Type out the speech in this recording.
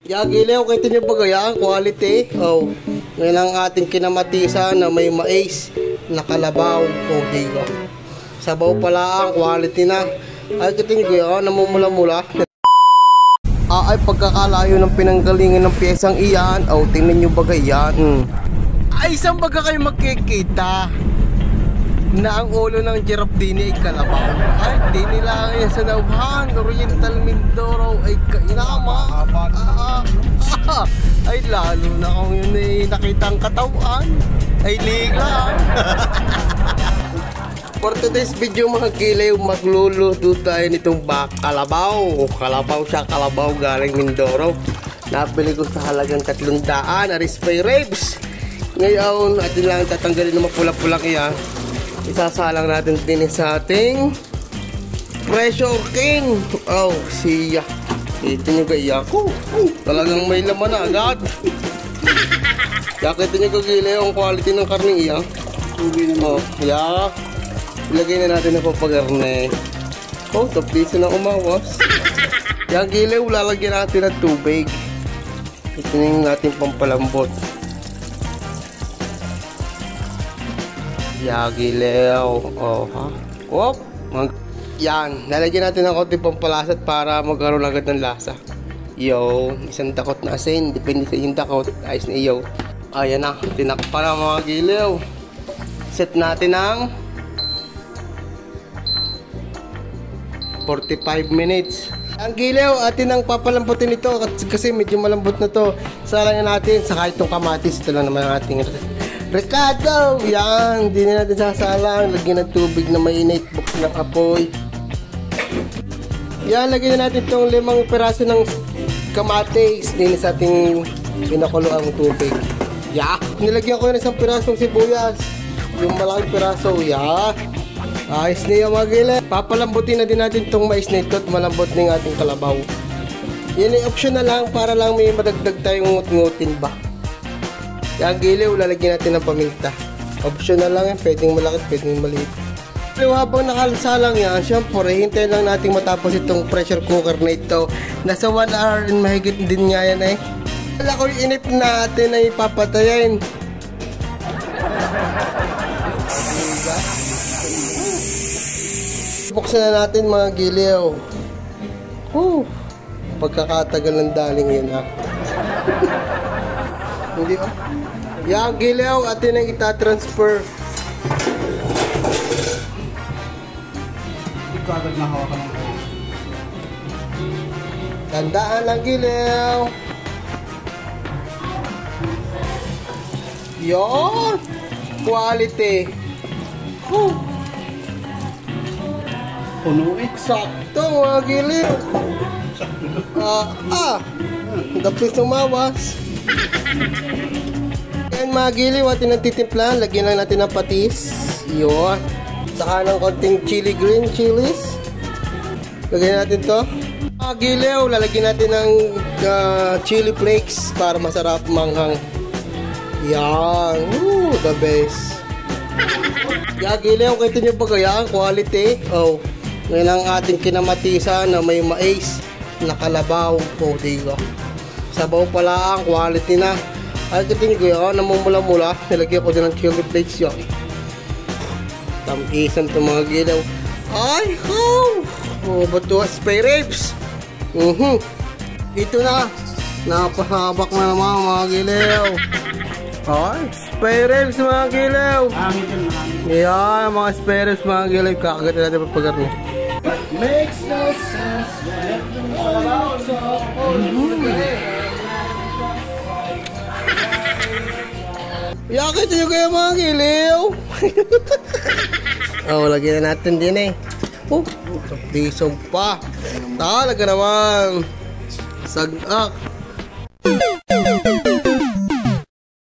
Yagilew, kita nyo ba gaya? Quality. Oh, ngayon ang ating kinamatisan na may mais na kalabaw. Oh, diga. Sabaw pala ang quality na. Ay, kita nyo gaya, namumula-mula. Ay, pagkakalayo ng pinanggalingan ng piyesang iyan. Oh, tingnan nyo ba gaya? Ay, isang baga kayo magkikita na ang ulo ng giraffe din ay kalabaw. Ay, di nila yan sa Nauhan, Oriental Mindoro ay kainama. Ay, lalo na kung yun ay nakitang katawan ay ligla. For today's video mga kilew, magluluto tayo nitong kalabaw. Kalabaw siya, kalabaw galing Mindoro. Nabili ko sa halagang 300 Arispe ribs. Ngayon, atin lang tatanggalin ng mapula-pulang iyan. Isasalang natin din sa ating Pressure King. Oh, siya. Ito nyo gaya ko. Talagang may laman na agad. Kaya ito nyo kagili yung quality ng karning iya. Oh, yeah. Ilagay na natin na papagarne. Oh, tapiso na umawas. Yung giliw, lalagyan natin ng tubig. Ito yung natin pampalambot. Yagilew. Oh, ha? Wop! Yan. Lalagyan natin ng konting pampalasat para magkaroon agad ng lasa. Yo, isang dakot na asin. Depende sa yung dakot. Ayos na iyo. Ayan na. Tinakpan na mga gilew. Set natin ng 45 minutes. Ang gilew, atin ang papalambutin ito kasi medyo malambot na to. Salangan natin. Saka itong kamatis. Ito lang naman ang ating Ricardo! Yan! Hindi na natin sasalang. Lagyan ng tubig na mainit. Buksan ng apoy. Yan, lagyan na natin itong 5 piraso ng kamatis. Din sa ating pinakulo ang tubig. Yeah! Nilagyan ko na isang pirasong sibuyas. Yung malaking piraso. Yeah! Ayos na yung mga gila. Papalambutin na din natin itong mais na ito at malambot na yung ating kalabaw. Yan ay option na lang para lang may madagdag tayong ngut-ngutin ba. Yung giliw, lalagyan natin ng paminta. Optional lang yan, pwedeng malaki, pwedeng maliit. Pero habang nakasalang yan, syempre, hintayin lang natin matapos itong pressure cooker na ito. Nasa 1 hour and mahigit din nga yan eh. Wala ko yung inip natin ay papatayin. Buksan na natin mga giliw. Pagkakatagal ng daling yan ha. Hindi ba? Yung gilaw atin ang itatransfer. Hindi ko agad mahawakan ng phone. Tandaan lang gilaw. Yon! Quality. Puno eh. Sakto mga gilaw. Sakto. Dapis umawas. Yan mga giliw, atin ang titimplahan. Lagyan lang natin ng patis. Yun. Saka ng konting green chilies. Lagyan natin to. Mga giliw, lalagyan natin ng chili flakes para masarap manghang. Yan. The best. Yan giliw, kita nyo ba gaya? Quality. Oh, ngayon ang ating kinamatisan na may mais na kalabaw. Oh, diga. Sabaw pala ang quality na. Ay, kita nyo gaya, namumula-mula. Nilagyan ko din ng chili flakes yun. Tamisan ito mga gilaw. Ay, ba't ito? Spray ribs. Ito na. Napahabak na naman mga gilaw. Ay, spray ribs mga gilaw. Yan, mga spray ribs mga gilaw. Kakagat natin papagarni. Makes no sense. Yakit nyo kayo mga giliw. Lagyan na natin din eh. Pisong pa. Talaga naman. Sagak.